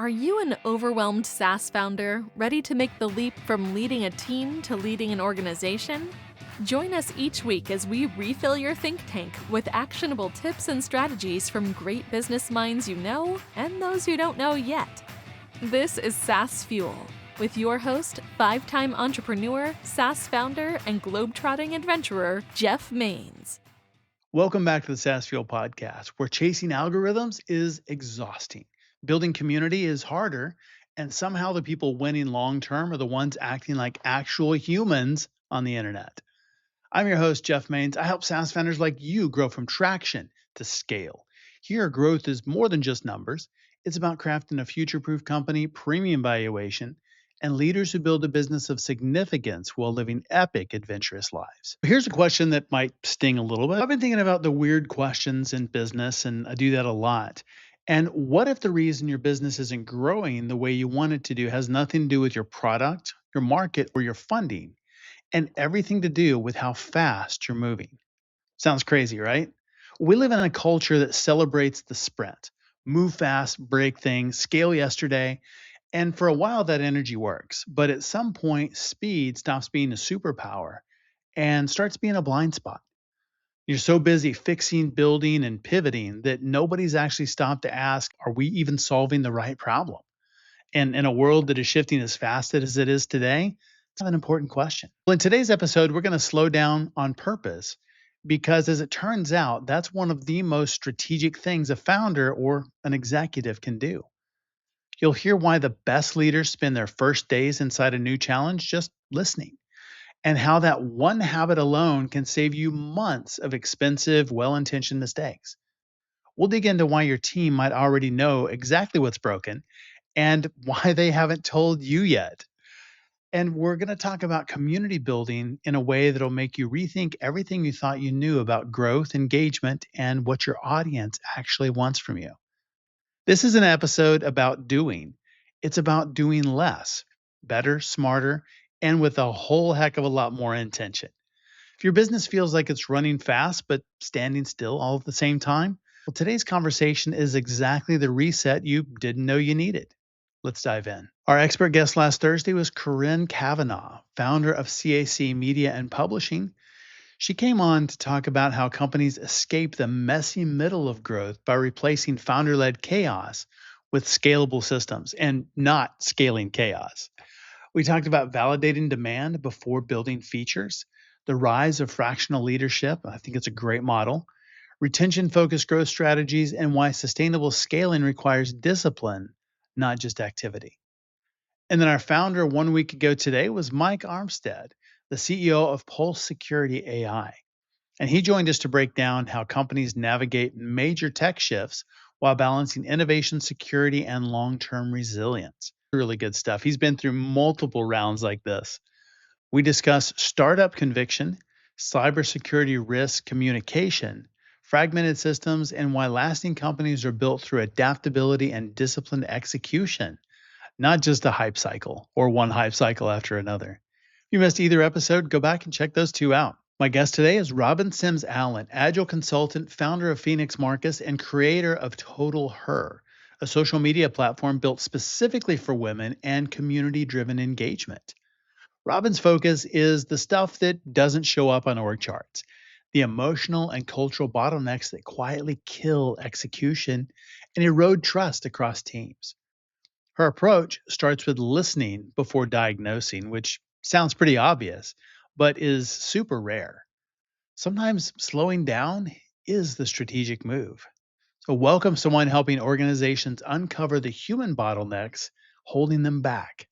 Are you an overwhelmed SaaS founder ready to make the leap from leading a team to leading an organization? Join us each week as we refill your think tank with actionable tips and strategies from great business minds you know and those you don't know yet. This is SaaS Fuel with your host, 5-time entrepreneur, SaaS founder, and globetrotting adventurer, Jeff Maines. Welcome back to the SaaS Fuel podcast, where chasing algorithms is exhausting. Building community is harder, and somehow the people winning long term are the ones acting like actual humans on the internet. I'm your host, Jeff Maines. I help SaaS founders like you grow from traction to scale. Here, growth is more than just numbers. It's about crafting a future-proof company, premium valuation, and leaders who build a business of significance while living epic, adventurous lives. Here's a question that might sting a little bit. I've been thinking about the weird questions in business, and I do that a lot. And what if the reason your business isn't growing the way you want it to do has nothing to do with your product, your market, or your funding, and everything to do with how fast you're moving? Sounds crazy, right? We live in a culture that celebrates the sprint. Move fast, break things, scale yesterday. And for a while, that energy works. But at some point, speed stops being a superpower and starts being a blind spot. You're so busy fixing, building, and pivoting that nobody's actually stopped to ask, are we even solving the right problem? And in a world that is shifting as fast as it is today, it's an important question. Well, in today's episode, we're going to slow down on purpose because, as it turns out, that's one of the most strategic things a founder or an executive can do. You'll hear why the best leaders spend their first days inside a new challenge just listening, and how that one habit alone can save you months of expensive, well intentioned mistakes. We'll dig into why your team might already know exactly what's broken and why they haven't told you yet. And we're going to talk about community building in a way that'll make you rethink everything you thought you knew about growth, engagement, and what your audience actually wants from you. This is an episode about doing. It's about doing less, better, smarter, and with a whole heck of a lot more intention. If your business feels like it's running fast but standing still all at the same time, well, today's conversation is exactly the reset you didn't know you needed. Let's dive in. Our expert guest last Thursday was Corinne Cavanaugh, founder of CAC Media and Publishing. She came on to talk about how companies escape the messy middle of growth by replacing founder led chaos with scalable systems and not scaling chaos. We talked about validating demand before building features, the rise of fractional leadership. I think it's a great model. Retention focused growth strategies, and why sustainable scaling requires discipline, not just activity. And then our founder 1 week ago today was Mike Armstead, the CEO of Pulse Security AI. And he joined us to break down how companies navigate major tech shifts while balancing innovation, security, and long term resilience. Really good stuff. He's been through multiple rounds like this. We discuss startup conviction, cybersecurity risk communication, fragmented systems, and why lasting companies are built through adaptability and disciplined execution, not just a hype cycle or one hype cycle after another. If you missed either episode, go back and check those two out. My guest today is Robin Sims Allen, agile consultant, founder of Phoenix Marcus, and creator of Total Her, a social media platform built specifically for women and community-driven engagement. Robin's focus is the stuff that doesn't show up on org charts, the emotional and cultural bottlenecks that quietly kill execution and erode trust across teams. Her approach starts with listening before diagnosing, which sounds pretty obvious, but is super rare. Sometimes slowing down is the strategic move. So, welcome someone helping organizations uncover the human bottlenecks holding them back.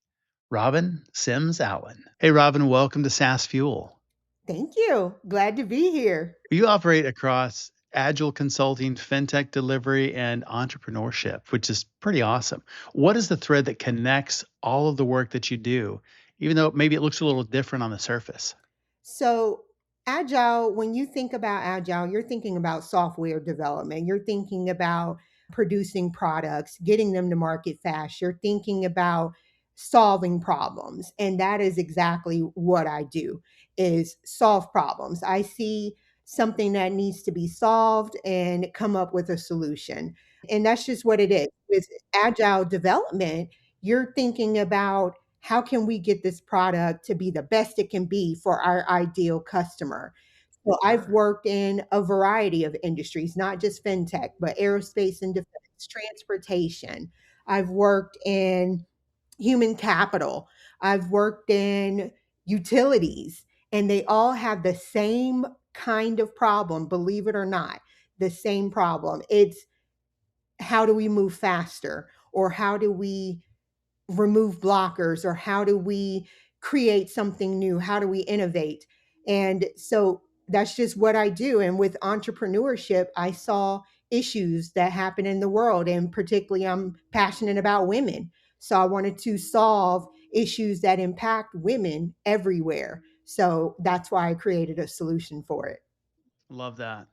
Robin Sims Allen. Hey, Robin, welcome to SaaS Fuel. Thank you. Glad to be here. You operate across agile consulting, fintech delivery, and entrepreneurship, which is pretty awesome. What is the thread that connects all of the work that you do, even though maybe it looks a little different on the surface? So, Agile, when you think about Agile, you're thinking about software development. You're thinking about producing products, getting them to market fast. You're thinking about solving problems. And that is exactly what I do is solve problems. I see something that needs to be solved and come up with a solution. And that's just what it is. with agile development, you're thinking about how can we get this product to be the best it can be for our ideal customer. So I've Sure. worked in a variety of industries, not just fintech, but aerospace and defense, transportation. I've worked in human capital. I've worked in utilities, and they all have the same kind of problem, believe it or not, the same problem. It's how do we move faster? Or how do we remove blockers? Or how do we create something new? How do we innovate? And so that's just what I do. And with entrepreneurship, I saw issues that happen in the world. And particularly, I'm passionate about women. So I wanted to solve issues that impact women everywhere. So that's why I created a solution for it. Love that.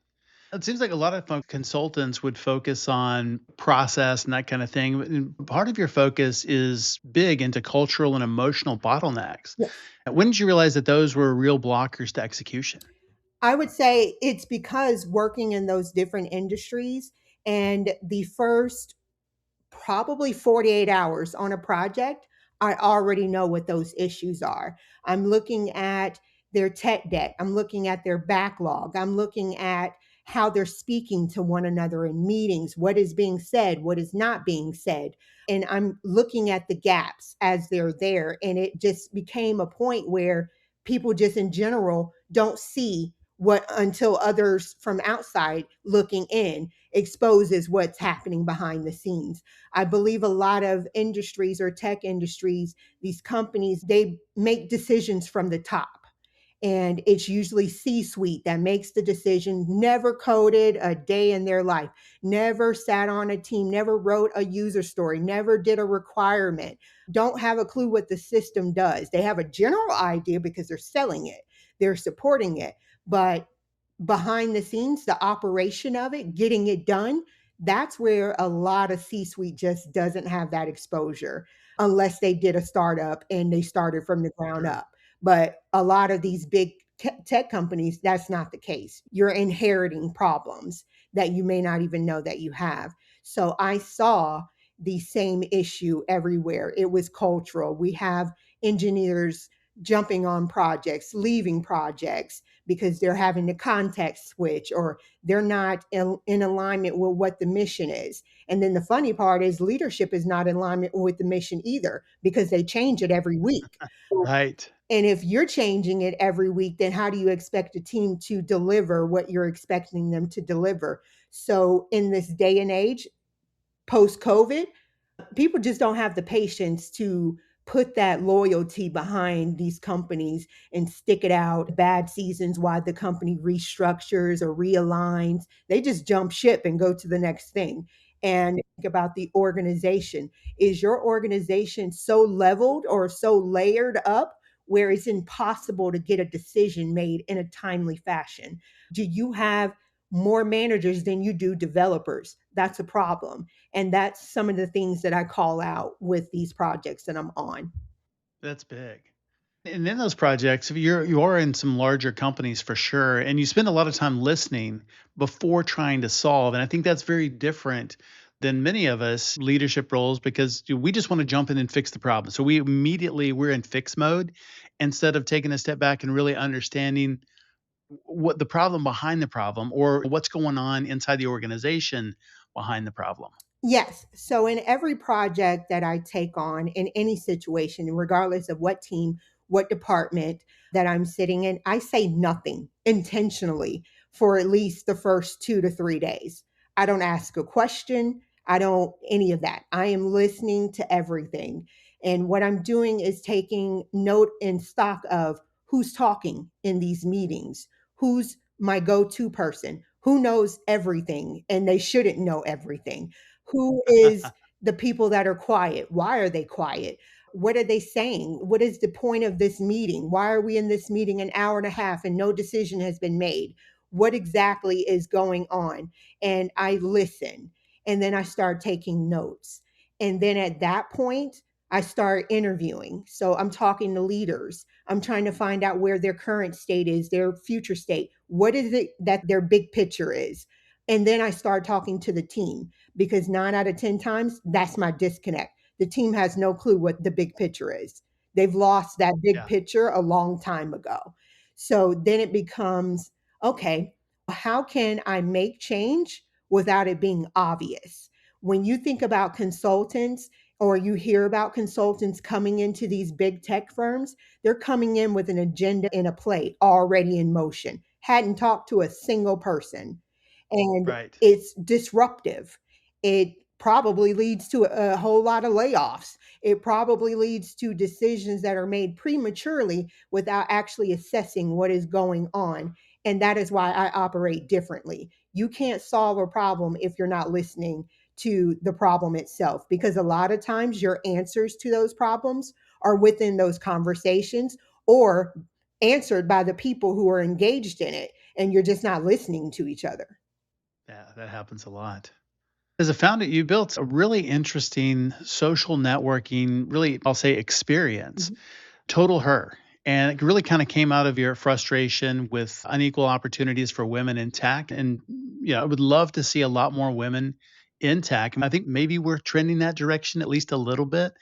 It seems like a lot of consultants would focus on process and that kind of thing. And part of your focus is big into cultural and emotional bottlenecks. Yes. When did you realize that those were real blockers to execution? I would say it's because working in those different industries, and the first probably 48 hours on a project, I already know what those issues are. I'm looking at their tech debt. I'm looking at their backlog. I'm looking at how they're speaking to one another in meetings, what is being said, what is not being said. And I'm looking at the gaps as they're there. And it just became a point where people just in general don't see what until others from outside looking in exposes what's happening behind the scenes. I believe a lot of industries or tech industries, these companies, they make decisions from the top. And it's usually C suite that makes the decision, never coded a day in their life, never sat on a team, never wrote a user story, never did a requirement, don't have a clue what the system does. They have a general idea because they're selling it, they're supporting it. But behind the scenes, the operation of it, getting it done, that's where a lot of C suite just doesn't have that exposure unless they did a startup and they started from the ground Sure. up. But a lot of these big tech companies, that's not the case. You're inheriting problems that you may not even know that you have. So I saw the same issue everywhere. It was cultural. We have engineers jumping on projects, leaving projects because they're having to context switch or they're not in alignment with what the mission is. And then the funny part is leadership is not in alignment with the mission either because they change it every week. Right. And if you're changing it every week, then how do you expect a team to deliver what you're expecting them to deliver? So, in this day and age, post COVID, people just don't have the patience to put that loyalty behind these companies and stick it out bad seasons while the company restructures or realigns. They just jump ship and go to the next thing. And think about the organization. Is your organization so leveled or so layered up where it's impossible to get a decision made in a timely fashion? Do you have more managers than you do developers? That's a problem. And that's some of the things that I call out with these projects that I'm on. That's big. And in those projects, if you are in some larger companies for sure, and you spend a lot of time listening before trying to solve. And I think that's very different than many of us leadership roles because we just want to jump in and fix the problem. So we're in fix mode instead of taking a step back and really understanding what the problem behind the problem or what's going on inside the organization behind the problem. Yes. So in every project that I take on in any situation, regardless of what team, what department that I'm sitting in, I say nothing intentionally for at least the first 2 to 3 days. I don't ask a question. I don't any of that. I am listening to everything. And what I'm doing is taking note and stock of who's talking in these meetings, who's my go to person, who knows everything, and they shouldn't know everything, who is the people that are quiet? Why are they quiet? What are they saying? What is the point of this meeting? Why are we in this meeting an hour and a half and no decision has been made? What exactly is going on? And I listen and then I start taking notes. And then at that point, I start interviewing. So I'm talking to leaders. I'm trying to find out where their current state is, their future state. What is it that their big picture is? And then I start talking to the team because 9 out of 10 times, that's my disconnect. The team has no clue what the big picture is. They've lost that big Yeah. picture a long time ago. So then it becomes, okay, how can I make change without it being obvious? When you think about consultants, or you hear about consultants coming into these big tech firms, they're coming in with an agenda and a play already in motion, hadn't talked to a single person. And Right. it's disruptive. It probably leads to a whole lot of layoffs. It probably leads to decisions that are made prematurely without actually assessing what is going on. And that is why I operate differently. You can't solve a problem if you're not listening to the problem itself, because a lot of times your answers to those problems are within those conversations or answered by the people who are engaged in it, and you're just not listening to each other. Yeah, that happens a lot. As a founder, you built a really interesting social networking, really, I'll say, experience. Mhm. Total Her. And it really kind of came out of your frustration with unequal opportunities for women in tech. And yeah, I would love to see a lot more women in tech. And I think maybe we're trending that direction at least a little bit.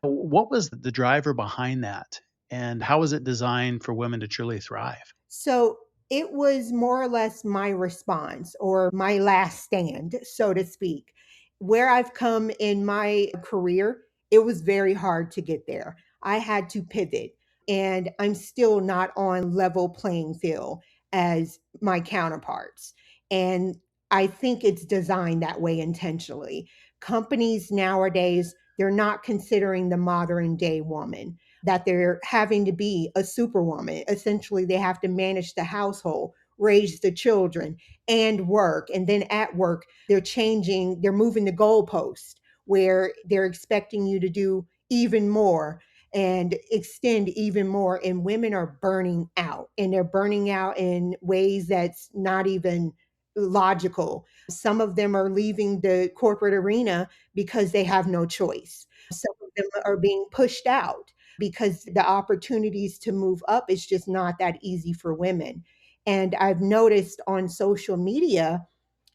What was the driver behind that? And how was it designed for women to truly thrive? So it was more or less my response or my last stand, so to speak. Where I've come in my career, it was very hard to get there. I had to pivot, and I'm still not on level playing field as my counterparts. And I think it's designed that way intentionally. Companies nowadays, they're not considering the modern day woman, that they're having to be a superwoman. Essentially, they have to manage the household, raise the children, and work. And then at work, they're moving the goalpost where they're expecting you to do even more and extend even more. And women are burning out, and they're burning out in ways that's not even logical. Some of them are leaving the corporate arena because they have no choice. Some of them are being pushed out because the opportunities to move up is just not that easy for women. And I've noticed on social media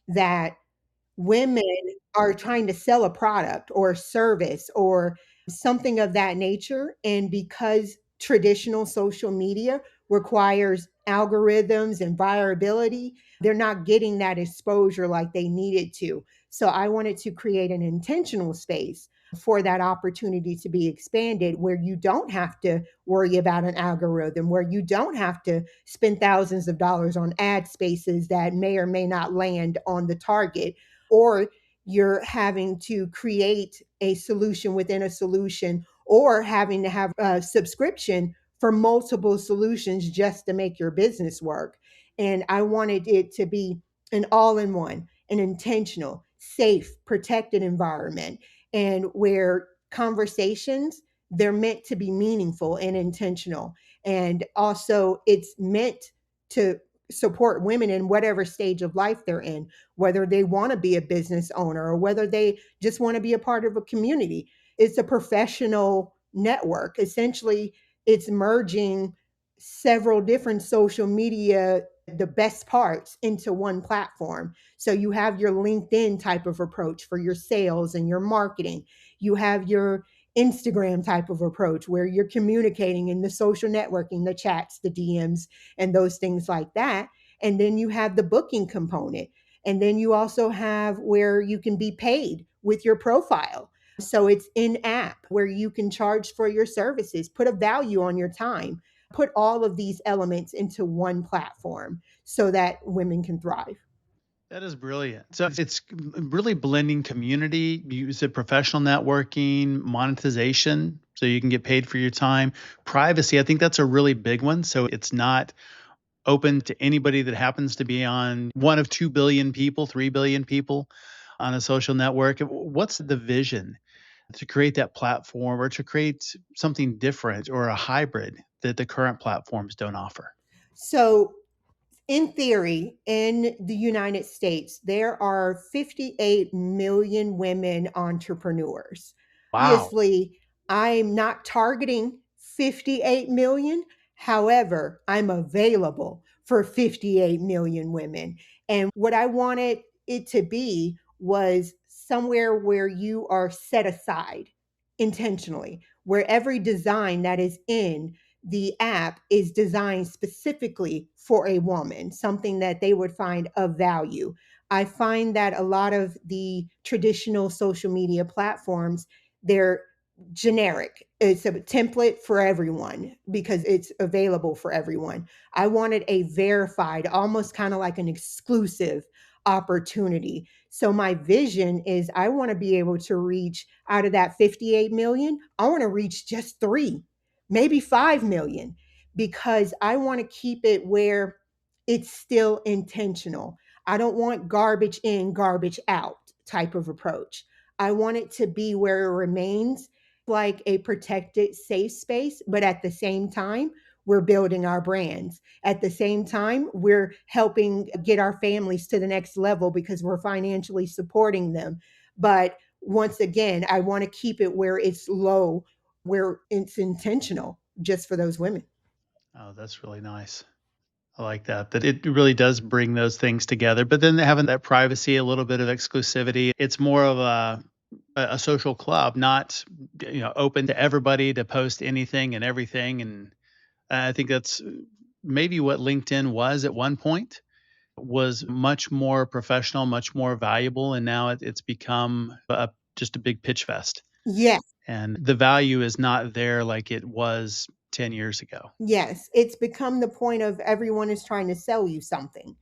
that women are trying to sell a product or a service or something of that nature. And because traditional social media requires algorithms and viability, they're not getting that exposure like they needed to. So I wanted to create an intentional space for that opportunity to be expanded, where you don't have to worry about an algorithm, where you don't have to spend thousands of dollars on ad spaces that may or may not land on the target, or you're having to create a solution within a solution, or having to have a subscription for multiple solutions just to make your business work. And I wanted it to be an all in one, an intentional, safe, protected environment, and where conversations, they're meant to be meaningful and intentional. And also, it's meant to support women in whatever stage of life they're in, whether they want to be a business owner or whether they just want to be a part of a community. It's a professional network. Essentially, it's merging several different social media, the best parts, into one platform. So you have your LinkedIn type of approach for your sales and your marketing. You have your Instagram type of approach where you're communicating in the social networking, the chats, the DMs, and those things like that. And then you have the booking component. And then you also have where you can be paid with your profile. So it's in app where you can charge for your services, put a value on your time, put all of these elements into one platform so that women can thrive. That is brilliant. So it's really blending community, you said professional networking, monetization, so you can get paid for your time, privacy. I think that's a really big one. So it's not open to anybody that happens to be on one of 2 billion people, 3 billion people on a social network. What's the vision to create that platform or to create something different or a hybrid that the current platforms don't offer? So in theory, in the United States, there are 58 million women entrepreneurs. Wow. Obviously, I'm not targeting 58 million. However, I'm available for 58 million women. And what I wanted it to be was somewhere where you are set aside intentionally, where every design that is in the app is designed specifically for a woman, something that they would find of value. I find that a lot of the traditional social media platforms, they're generic. It's a template for everyone because it's available for everyone. I wanted a verified, almost kind of like an exclusive opportunity. So my vision is I want to be able to reach out of that 58 million, I want to reach just 3, maybe 5 million, because I want to keep it where it's still intentional. I don't want garbage in, garbage out type of approach. I want it to be where it remains like a protected, safe space, but at the same time, we're building our brands. At the same time, we're helping get our families to the next level because we're financially supporting them. But once again, I want to keep it where it's low, where it's intentional just for those women. Oh, that's really nice. I like that, that it really does bring those things together. But then having that privacy, a little bit of exclusivity, it's more of a social club, not open to everybody to post anything and everything. And I think that's maybe what LinkedIn was at one point, was much more professional, much more valuable, and now it's become just a big pitch fest. Yes, And the value is not there like it was 10 years ago. yes. It's become the point of everyone is trying to sell you something.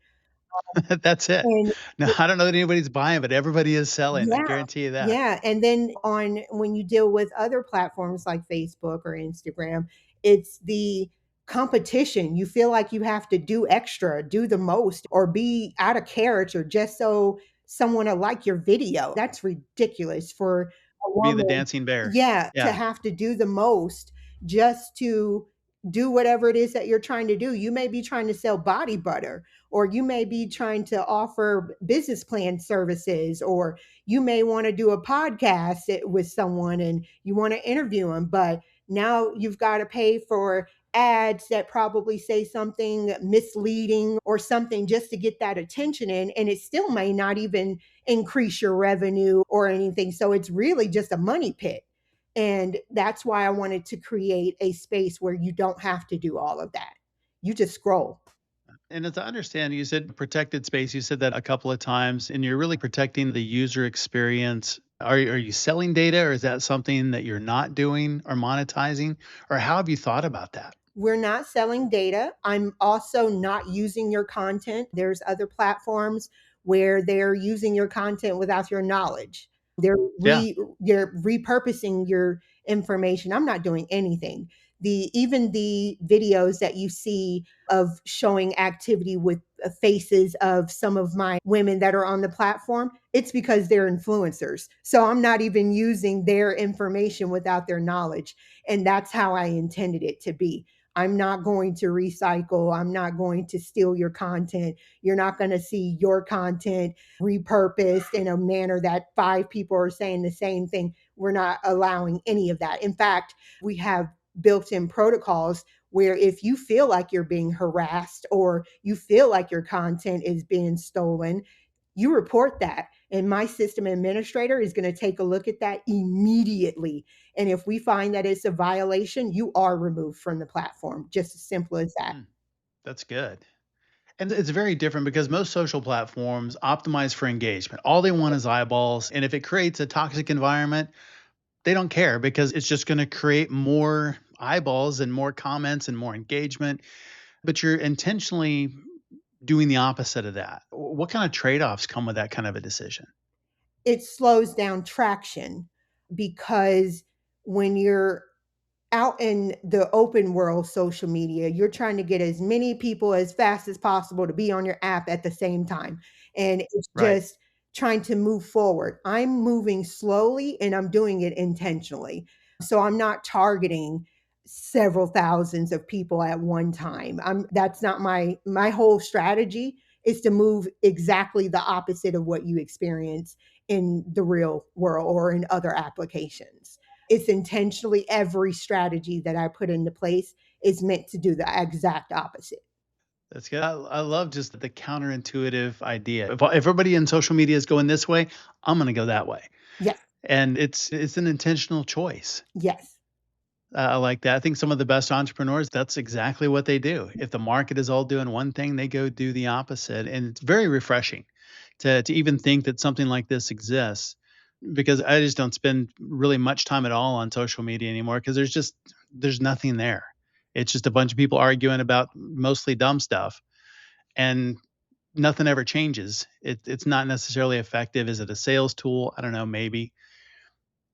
That's it. And No, I don't know that anybody's buying, but everybody is selling. I yeah, guarantee you that. yeah, and then on when you deal with other platforms like Facebook or Instagram, it's the competition. You feel like you have to do extra, do the most, or be out of character just so someone will like your video. That's ridiculous for a Be the woman, dancing bear. yeah, to Yeah. have to do the most just to do whatever it is that you're trying to do. You may be trying to sell body butter, or you may be trying to offer business plan services, or you may want to do a podcast with someone and you want to interview them, but now you've got to pay for ads that probably say something misleading or something just to get that attention in, and it still may not even increase your revenue or anything. So it's really just a money pit. And that's why I wanted to create a space where you don't have to do all of that. You just scroll. And as I understand, you said protected space. You said that a couple of times, and you're really protecting the user experience. Are you selling data, or is that something that you're not doing or monetizing? Or how have you thought about that? We're not selling data. I'm also not using your content. There's other platforms where they're using your content without your knowledge. They're Yeah. they're repurposing your information. I'm not doing anything. The even the videos that you see of showing activity with faces of some of my women that are on the platform, it's because they're influencers. So I'm not even using their information without their knowledge. And that's how I intended it to be. I'm not going to recycle. I'm not going to steal your content. You're not going to see your content repurposed in a manner that 5 people are saying the same thing. We're not allowing any of that. In fact, we have built in protocols where if you feel like you're being harassed or you feel like your content is being stolen, you report that. And my system administrator is going to take a look at that immediately. And if we find that it's a violation, you are removed from the platform. Just as simple as that. Hmm, that's good. And it's very different because most social platforms optimize for engagement. All they want is eyeballs. And if it creates a toxic environment, they don't care because it's just going to create more eyeballs and more comments and more engagement. But you're intentionally doing the opposite of that. What kind of trade offs come with that kind of a decision? It slows down traction because when you're out in the open world social media, you're trying to get as many people as fast as possible to be on your app at the same time. And it's Right. just trying to move forward. I'm moving slowly and I'm doing it intentionally. So I'm not targeting several thousands of people at one time. That's not my whole strategy is to move exactly the opposite of what you experience in the real world or in other applications. It's intentionally every strategy that I put into place is meant to do the exact opposite. That's good. I love just the counterintuitive idea. If everybody in social media is going this way, I'm going to go that way. Yes, And it's an intentional choice. yes, I like that. I think some of the best entrepreneurs, that's exactly what they do. If the market is all doing one thing, they go do the opposite. And it's very refreshing to even think that something like this exists, because I just don't spend really much time at all on social media anymore because there's nothing there. It's just a bunch of people arguing about mostly dumb stuff, and nothing ever changes. It's not necessarily effective. Is it a sales tool? I don't know, maybe.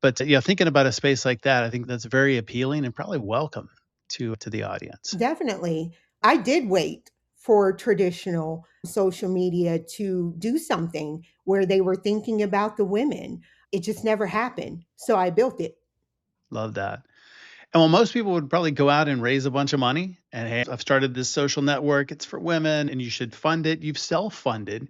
But, yeah, thinking about a space like that, I think that's very appealing and probably welcome to the audience. definitely. I did wait for traditional social media to do something where they were thinking about the women. It just never happened. So I built it. Love that. And while most people would probably go out and raise a bunch of money and, "Hey, I've started this social network, it's for women and you should fund it," you've self-funded,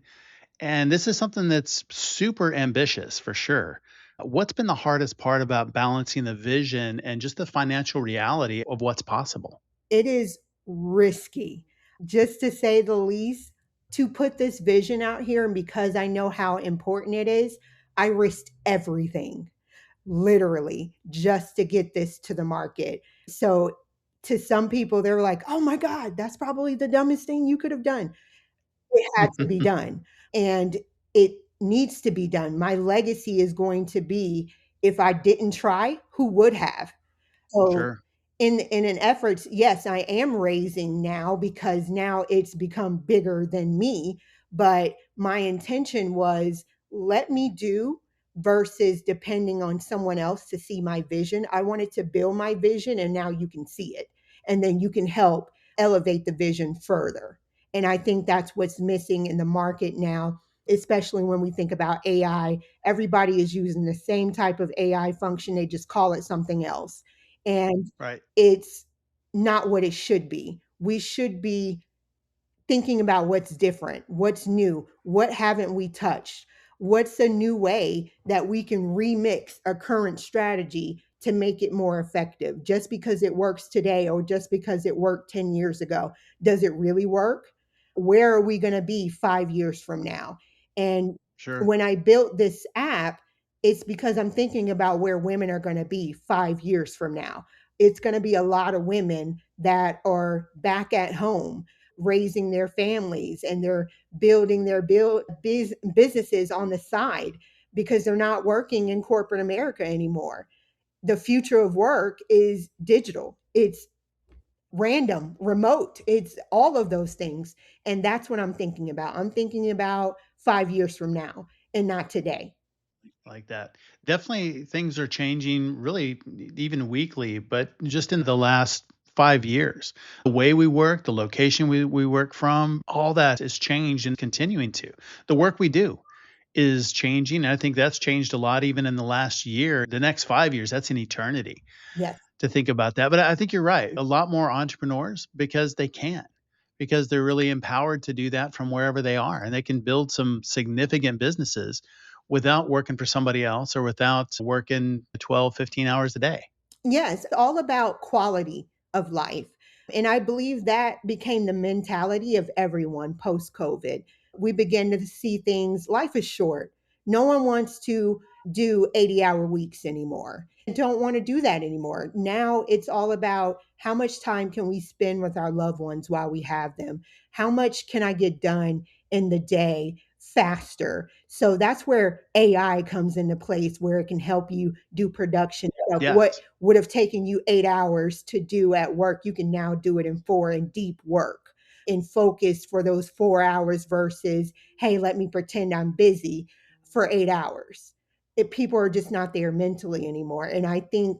and this is something that's super ambitious for sure. What's been the hardest part about balancing the vision and just the financial reality of what's possible? It is risky, just to say the least, to put this vision out here. And because I know how important it is, I risked everything, literally, just to get this to the market. So to some people, they're like, oh my God, that's probably the dumbest thing you could have done. It had to be done. And it needs to be done. My legacy is going to be, if I didn't try, who would have? So Sure. in an effort, yes, I am raising now because now it's become bigger than me, but my intention was let me do versus depending on someone else to see my vision. I wanted to build my vision and now you can see it. And then you can help elevate the vision further. And I think that's what's missing in the market now, especially when we think about AI. Everybody is using the same type of AI function, they just call it something else. And Right. it's not what it should be. We should be thinking about what's different, what's new, what haven't we touched, what's a new way that we can remix a current strategy to make it more effective. Just because it works today or just because it worked 10 years ago, does it really work? Where are we going to be 5 years from now? And Sure. when I built this app, it's because I'm thinking about where women are going to be 5 years from now. It's going to be a lot of women that are back at home raising their families, and they're building their businesses on the side because they're not working in corporate America anymore. The future of work is digital. It's random, remote. It's all of those things. And that's what I'm thinking about. I'm thinking about 5 years from now and not today. Like that. Definitely things are changing really even weekly, but just in the last 5 years. The way we work, the location we work from, all that has changed and continuing to. The work we do is changing. And I think that's changed a lot even in the last year. The next 5 years, that's an eternity Yes. to think about that. But I think you're right. A lot more entrepreneurs because they can, because they're really empowered to do that from wherever they are. And they can build some significant businesses without working for somebody else or without working 12, 15 hours a day. Yes, all about quality of life. And I believe that became the mentality of everyone post COVID. We began to see things, life is short. No one wants to do 80-hour weeks anymore. Don't want to do that anymore. Now it's all about how much time can we spend with our loved ones while we have them? How much can I get done in the day faster? So that's where AI comes into place, where it can help you do production stuff. What Yes. would have taken you 8 hours to do at work, you can now do it in four, in deep work, in focus for those 4 hours versus, hey, let me pretend I'm busy for 8 hours. People are just not there mentally anymore. And I think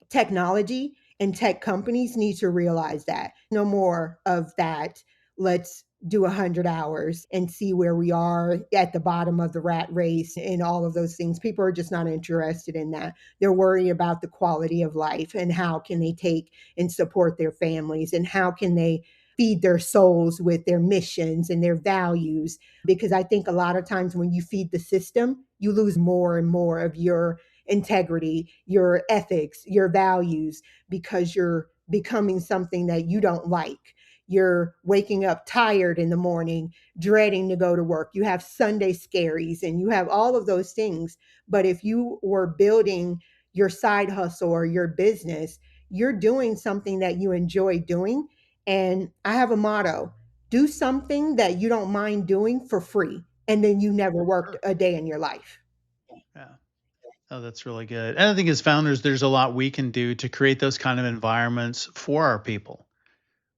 technology and tech companies need to realize that. No more of that. Let's do 100 hours and see where we are at the bottom of the rat race and all of those things. People are just not interested in that. They're worried about the quality of life and how can they take and support their families and how can they feed their souls with their missions and their values. Because I think a lot of times when you feed the system, you lose more and more of your integrity, your ethics, your values, because you're becoming something that you don't like. you're waking up tired in the morning, dreading to go to work. You have Sunday scaries and you have all of those things. But if you were building your side hustle or your business, you're doing something that you enjoy doing. And I have a motto: do something that you don't mind doing for free. And then you never worked Sure. a day in your life. Yeah. Oh, that's really good. And I think as founders, there's a lot we can do to create those kind of environments for our people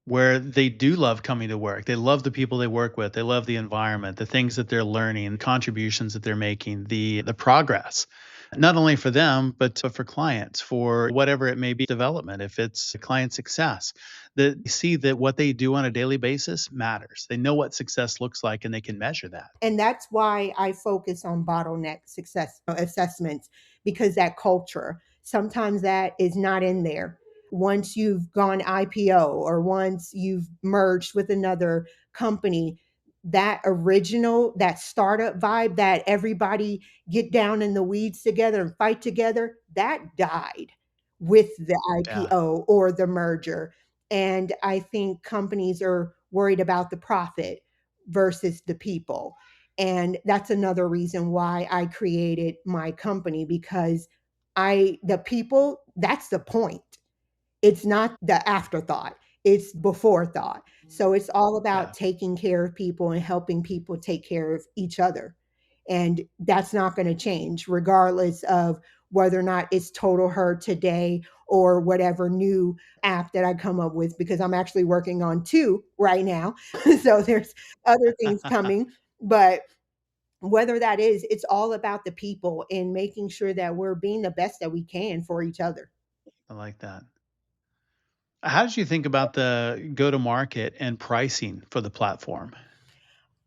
where they do love coming to work. They love the people they work with. They love the environment, the things that they're learning, the contributions that they're making, the progress, not only for them, but for clients, for whatever it may be, development, if it's client success, that they see that what they do on a daily basis matters. They know what success looks like and they can measure that. And that's why I focus on bottleneck success assessments, because that culture, sometimes that is not in there. Once you've gone IPO or once you've merged with another company, that original, that startup vibe, that everybody get down in the weeds together and fight together, that died with the Yeah. IPO or the merger. And I think companies are worried about the profit versus the people. And that's another reason why I created my company, because the people, that's the point. It's not the afterthought, it's before thought. So it's all Yeah. about taking care of people and helping people take care of each other. And that's not going to change regardless of whether or not it's Total Her today or whatever new app that I come up with, because I'm actually working on two right now. So there's other things coming. But whether that is, it's all about the people and making sure that we're being the best that we can for each other. I like that. How did you think about the go to market and pricing for the platform?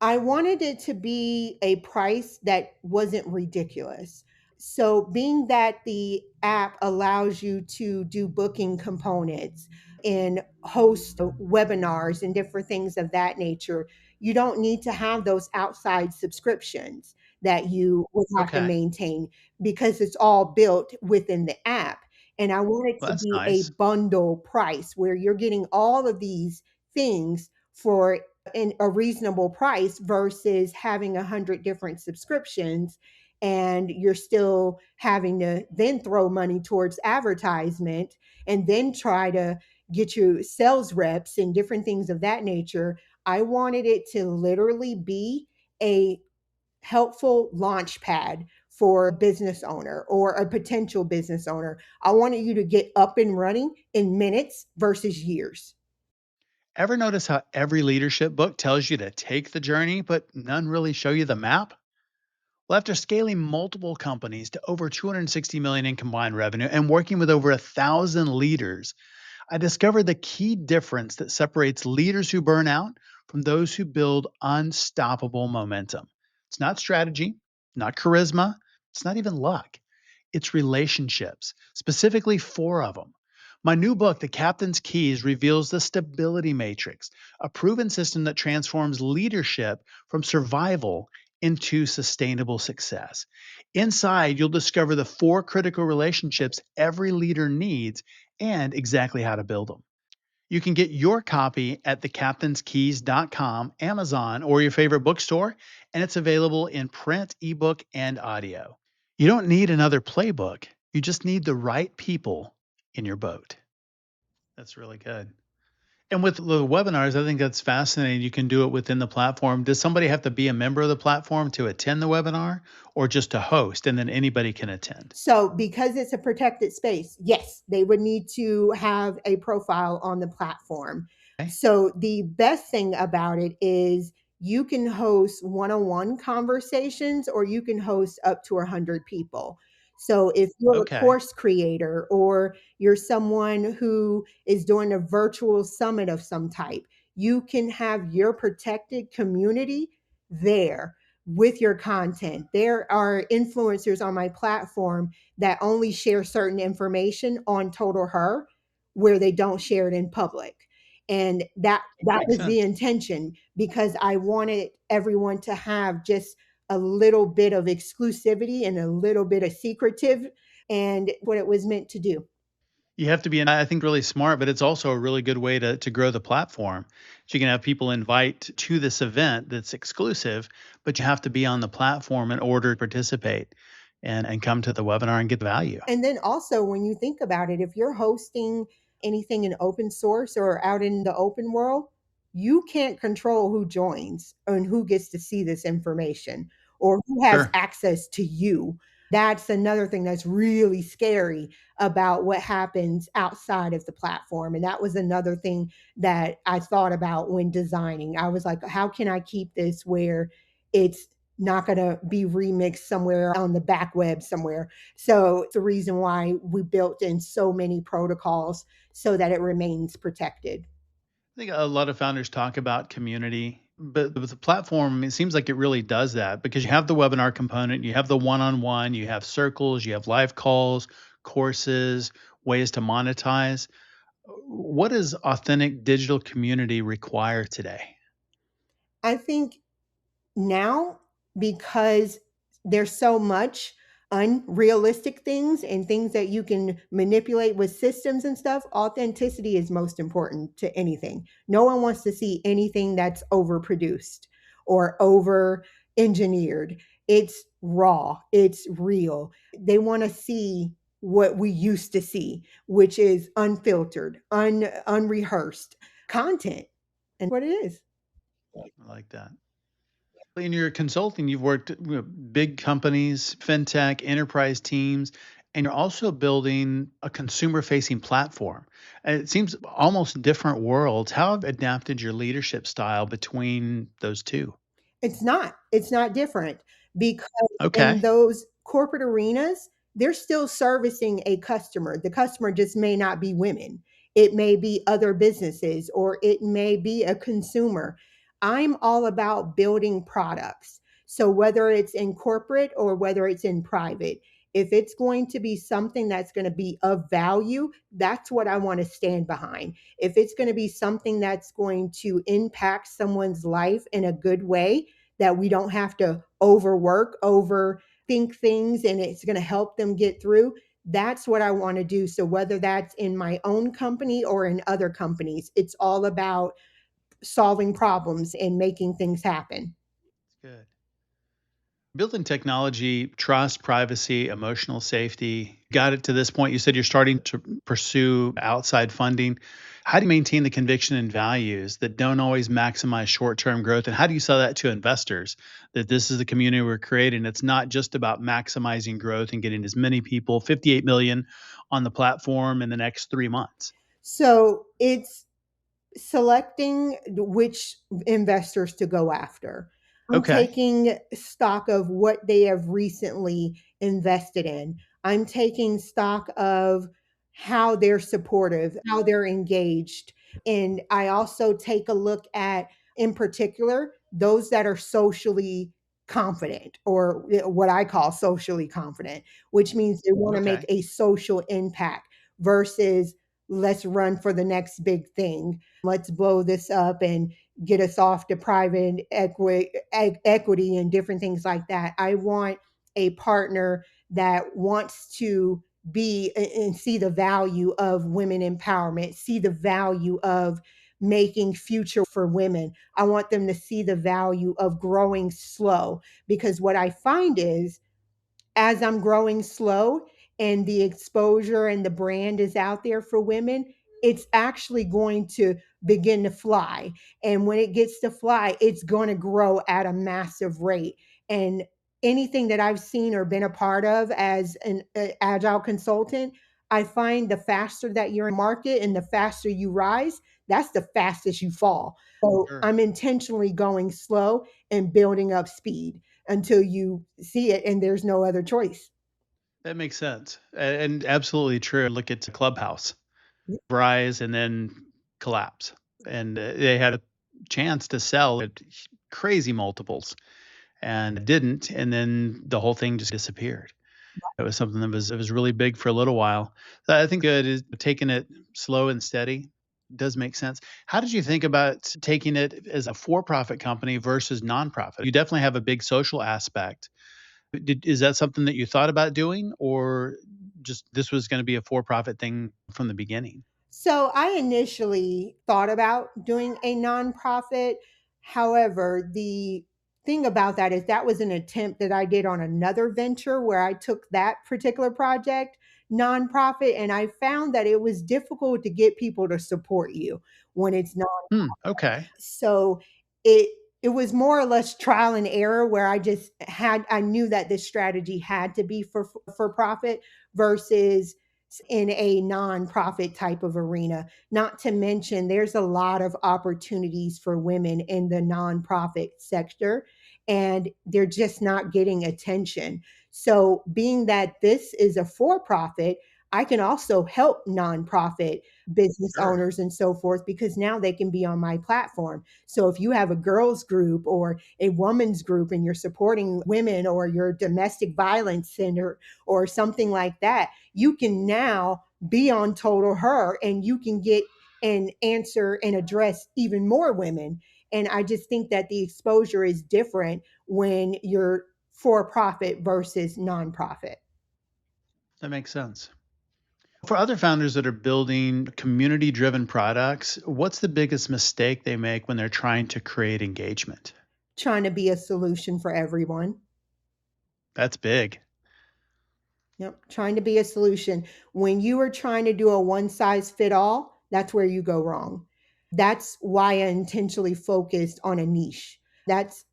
I wanted it to be a price that wasn't ridiculous. So, being that the app allows you to do booking components and host webinars and different things of that nature, you don't need to have those outside subscriptions that you would have to Okay. maintain, because it's all built within the app. And I want it Well, to that's be a nice. bundle price where you're getting all of these things for in a reasonable price versus having 100 different subscriptions, and you're still having to then throw money towards advertisement and then try to get your sales reps and different things of that nature. I wanted it to literally be a helpful launch pad for a business owner or a potential business owner. I wanted you to get up and running in minutes versus years. Ever notice how every leadership book tells you to take the journey, but none really show you the map? Well, after scaling multiple companies to over 260 million in combined revenue and working with over 1,000 leaders, I discovered the key difference that separates leaders who burn out from those who build unstoppable momentum. It's not strategy, not charisma, it's not even luck. It's relationships, specifically four of them. My new book, The Captain's Keys, reveals the stability matrix, a proven system that transforms leadership from survival into sustainable success. Inside, you'll discover the four critical relationships every leader needs and exactly how to build them. You can get your copy at thecaptainskeys.com, Amazon, or your favorite bookstore, and it's available in print, ebook, and audio. You don't need another playbook. You just need the right people in your boat. That's really good. And with the webinars, I think that's fascinating. You can do it within the platform. Does somebody have to be a member of the platform to attend the webinar or just to host and then anybody can attend? So, because it's a protected space, yes, they would need to have a profile on the platform. Okay. So, the best thing about it is you can host one on one conversations or you can host up to 100 people. So, if you're a Okay. course creator or you're someone who is doing a virtual summit of some type, you can have your protected community there with your content. There are influencers on my platform that only share certain information on Total Her where they don't share it in public. And that Makes was the sense. intention, because I wanted everyone to have just a little bit of exclusivity and a little bit of secretive, and what it was meant to do. You have to be, I think, really smart, but it's also a really good way to grow the platform. So you can have people invite to this event that's exclusive, but you have to be on the platform in order to participate and come to the webinar and get the value. And then also, when you think about it, if you're hosting anything in open source or out in the open world, you can't control who joins and who gets to see this information or who has Sure. access to you. That's another thing that's really scary about what happens outside of the platform. And that was another thing that I thought about when designing. I was like, how can I keep this where it's not going to be remixed somewhere on the back web somewhere? So it's the reason why we built in so many protocols so that it remains protected. I think a lot of founders talk about community, but with the platform, it seems like it really does that because you have the webinar component, you have the one on one, you have circles, you have live calls, courses, ways to monetize. What does authentic digital community require today? I think now, because there's so much unrealistic things and things that you can manipulate with systems and stuff, authenticity is most important to anything. No one wants to see anything that's overproduced or over engineered. It's raw, it's real. They want to see what we used to see, which is unfiltered, unrehearsed content, and what it is. I like that. In your consulting, you've worked with big companies, fintech, enterprise teams, and you're also building a consumer facing platform. And it seems almost different worlds. How have adapted your leadership style between those two? It's not different because in Okay. those corporate arenas, they're still servicing a customer. The customer just may not be women. It may be other businesses or it may be a consumer. I'm all about building products. So whether it's in corporate or whether it's in private, if it's going to be something that's going to be of value, that's what I want to stand behind. If it's going to be something that's going to impact someone's life in a good way, that we don't have to overwork, overthink things, and it's going to help them get through. That's what I want to do. So, whether that's in my own company or in other companies, it's all about solving problems and making things happen. Good. Building technology, trust, privacy, emotional safety. Got it to this point. You said you're starting to pursue outside funding. How do you maintain the conviction and values that don't always maximize short term growth? And how do you sell that to investors that this is the community we're creating? It's not just about maximizing growth and getting as many people, 58 million on the platform in the next 3 months. So, it's selecting which investors to go after. I'm Okay. taking stock of what they have recently invested in. I'm taking stock of how they're supportive, how they're engaged. And I also take a look at, in particular, those that are socially confident, or what I call socially confident, which means they want to make Okay. a social impact versus let's run for the next big thing. Let's blow this up and get us off to private equity and different things like that. I want a partner that wants to be and see the value of women empowerment, see the value of making future for women. I want them to see the value of growing slow, because what I find is, as I'm growing slow and the exposure and the brand is out there for women, it's actually going to begin to fly. And when it gets to fly, it's going to grow at a massive rate. And anything that I've seen or been a part of as an agile consultant, I find the faster that you're in market and the faster you rise, that's the fastest you fall. So Sure. I'm intentionally going slow and building up speed until you see it and there's no other choice. That makes sense. And absolutely true. Look at Clubhouse. Rise and then collapse. And they had a chance to sell at crazy multiples and didn't. And then the whole thing just disappeared. It was something that was it was really big for a little while. So I think good is taking it slow and steady does make sense. How did you think about taking it as a for-profit company versus nonprofit? You definitely have a big social aspect, Is that something that you thought about doing, or just this was gonna be a for-profit thing from the beginning? So I initially thought about doing a nonprofit. However, the thing about that is that was an attempt that I did on another venture where I took that particular project nonprofit, and I found that it was difficult to get people to support you when it's not. Okay. So it it was more or less trial and error where I knew that this strategy had to be for profit versus in a nonprofit type of arena. Not to mention, there's a lot of opportunities for women in the nonprofit sector, and they're just not getting attention. So, being that this is a for profit, I can also help nonprofit business Sure. owners and so forth because now they can be on my platform. So if you have a girls group or a women's group and you're supporting women or your domestic violence center or something like that, you can now be on Total Her and you can get and answer and address even more women. And I just think that the exposure is different when you're for profit versus nonprofit. That makes sense. For other founders that are building community-driven products, what's the biggest mistake they make when they're trying to create engagement? Trying to be a solution for everyone. That's big. Yep, trying to be a solution. When you are trying to do a one size fit all, that's where you go wrong. That's why I intentionally focused on a niche. That's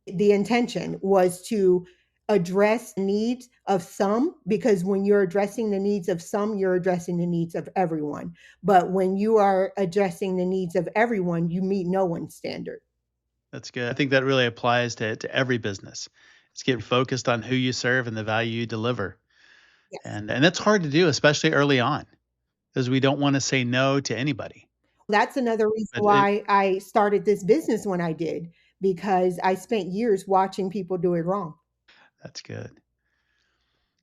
the intention was to address needs of some because when you're addressing the needs of some, you're addressing the needs of everyone. But when you are addressing the needs of everyone, you meet no one's standard. That's good. I think that really applies to every business. It's get focused on who you serve and the value you deliver. Yes. And that's hard to do, especially early on, because we don't wanna say no to anybody. That's another reason But it why I started this business when I did, because I spent years watching people do it wrong. That's good.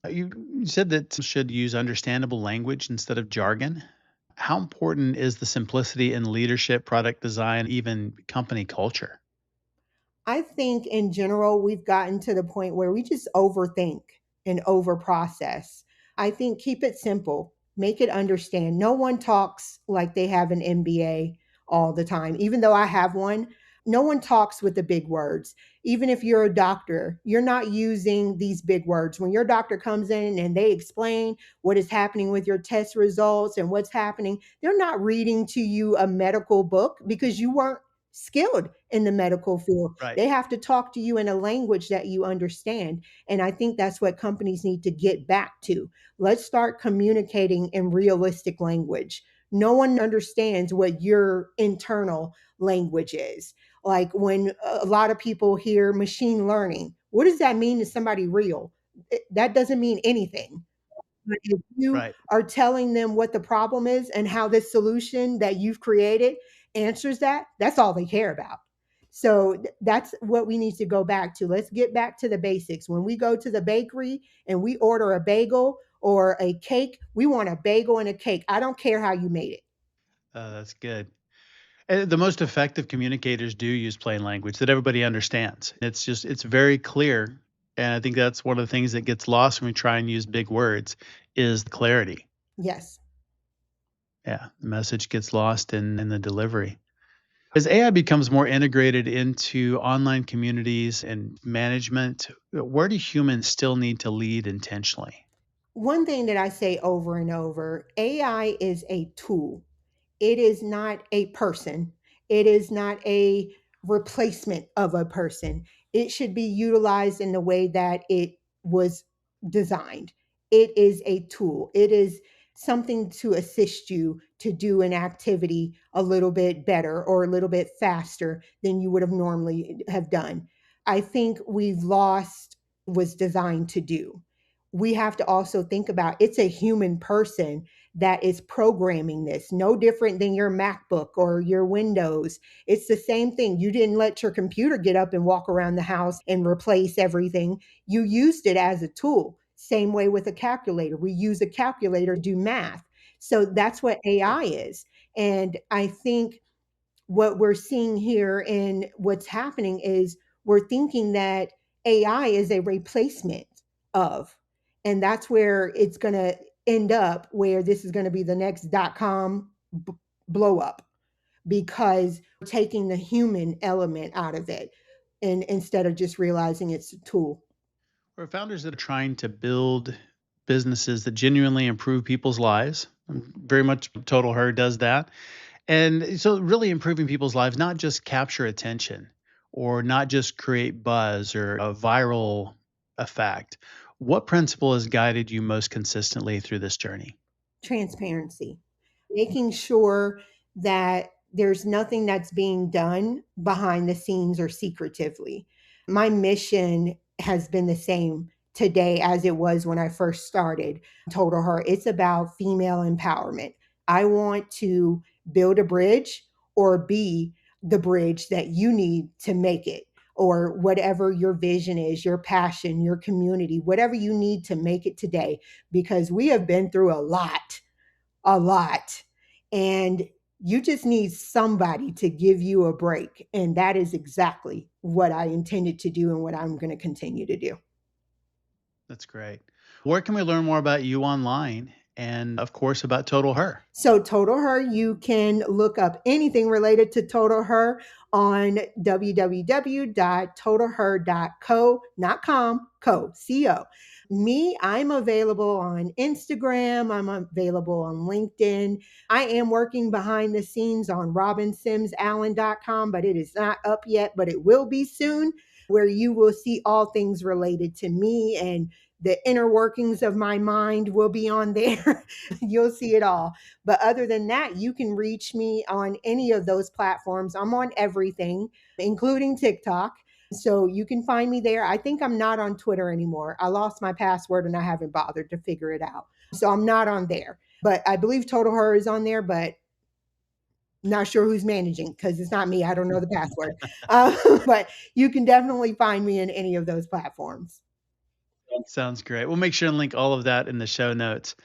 You said that should use understandable language instead of jargon. How important is the simplicity in leadership, product design, even company culture? I think in general, we've gotten to the point where we just overthink and overprocess. I think keep it simple, make it understand. No one talks like they have an MBA all the time, even though I have one. No one talks with the big words. Even if you're a doctor, you're not using these big words. When your doctor comes in and they explain what is happening with your test results and what's happening, they're not reading to you a medical book because you weren't skilled in the medical field. Right. They have to talk to you in a language that you understand. And I think that's what companies need to get back to. Let's start communicating in realistic language. No one understands what your internal language is. Like when a lot of people hear machine learning, what does that mean to somebody real? That doesn't mean anything. But if you Right. are telling them what the problem is and how this solution that you've created answers that, that's all they care about. So that's what we need to go back to. Let's get back to the basics. When we go to the bakery and we order a bagel or a cake, we want a bagel and a cake. I don't care how you made it. That's good. The most effective communicators do use plain language that everybody understands. It's very clear. And I think that's one of the things that gets lost when we try and use big words is the clarity. Yes. Yeah. The message gets lost in the delivery. As AI becomes more integrated into online communities and management, where do humans still need to lead intentionally? One thing that I say over and over, AI is a tool. It is not a person. It is not a replacement of a person. It should be utilized in the way that it was designed. It is a tool. It is something to assist you to do an activity a little bit better or a little bit faster than you would have normally have done. I think we've lost was designed to do. We have to also think about it's a human person that is programming this, no different than your MacBook or your Windows. It's the same thing. You didn't let your computer get up and walk around the house and replace everything. You used it as a tool. Same way with a calculator. We use a calculator to do math. So that's what AI is. And I think what we're seeing here and what's happening is we're thinking that AI is a replacement of. And that's where it's going to end up, where this is going to be the next .com blow up, because we're taking the human element out of it, and instead of just realizing it's a tool. For founders that are trying to build businesses that genuinely improve people's lives, very much Total Her does that. And so, really improving people's lives, not just capture attention or not just create buzz or a viral effect. What principle has guided you most consistently through this journey? Transparency, making sure that there's nothing that's being done behind the scenes or secretively. My mission has been the same today as it was when I first started Total Her. It's about female empowerment. I want to build a bridge or be the bridge that you need to make it, or whatever your vision is, your passion, your community, whatever you need to make it today, because we have been through a lot. And you just need somebody to give you a break. And that is exactly what I intended to do and what I'm going to continue to do. That's great. Where can we learn more about you online and, of course, about Total Her? So Total Her, you can look up anything related to Total Her on www.totalher.co, not com, co. Me, I'm available on Instagram. I'm available on LinkedIn. I am working behind the scenes on robinsimsallen.com, but it is not up yet, but it will be soon, where you will see all things related to me, and the inner workings of my mind will be on there. You'll see it all. But other than that, you can reach me on any of those platforms. I'm on everything, including TikTok. So you can find me there. I think I'm not on Twitter anymore. I lost my password and I haven't bothered to figure it out. So I'm not on there. But I believe Total Her is on there, but not sure who's managing, because it's not me. I don't know the password. But you can definitely find me in any of those platforms. Sounds great. We'll make sure and link all of that in the show notes.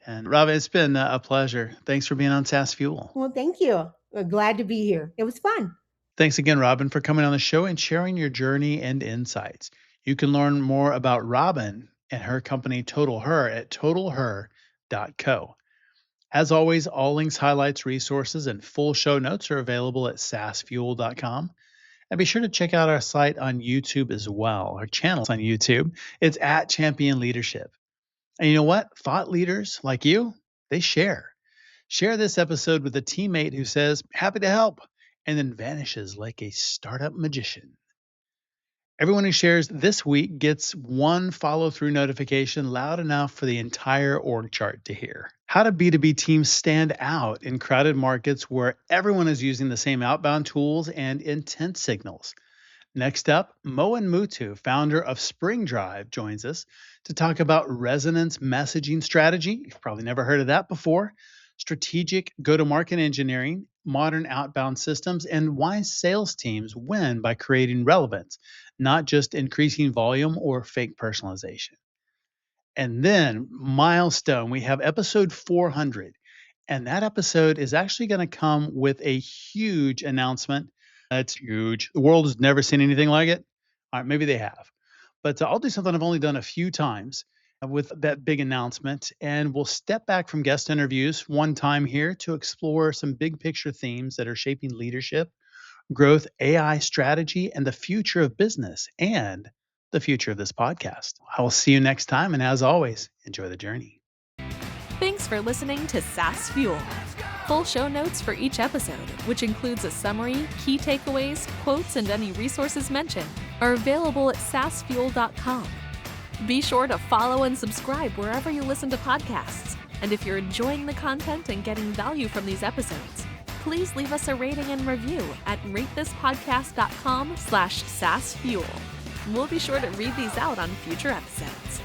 And Robin, it's been a pleasure. Thanks for being on SaaS Fuel. Well, thank you. Glad to be here. It was fun. Thanks again, Robin, for coming on the show and sharing your journey and insights. You can learn more about Robin and her company Total Her at totalher.co. As always, all links, highlights, resources, and full show notes are available at saasfuel.com. And be sure to check out our site on YouTube as well. Our channel's on YouTube. It's at Champion Leadership. And you know what? Thought leaders like you, they share. Share this episode with a teammate who says, happy to help, and then vanishes like a startup magician. Everyone who shares this week gets one follow-through notification loud enough for the entire org chart to hear. How do B2B teams stand out in crowded markets where everyone is using the same outbound tools and intent signals? Next up, Moen Mutu, founder of Spring Drive, joins us to talk about resonance messaging strategy. You've probably never heard of that before. Strategic go-to-market engineering, modern outbound systems, and why sales teams win by creating relevance, not just increasing volume or fake personalization. And then, milestone, we have episode 400. And that episode is actually going to come with a huge announcement. It's huge. The world has never seen anything like it. All right, maybe they have. But I'll do something I've only done a few times with that big announcement. And we'll step back from guest interviews one time here to explore some big picture themes that are shaping leadership, growth, AI strategy, and the future of business and the future of this podcast. I will see you next time. And as always, enjoy the journey. Thanks for listening to SaaS Fuel. Full show notes for each episode, which includes a summary, key takeaways, quotes, and any resources mentioned, are available at saasfuel.com. Be sure to follow and subscribe wherever you listen to podcasts. And if you're enjoying the content and getting value from these episodes, please leave us a rating and review at ratethispodcast.com/saasfuel. We'll be sure to read these out on future episodes.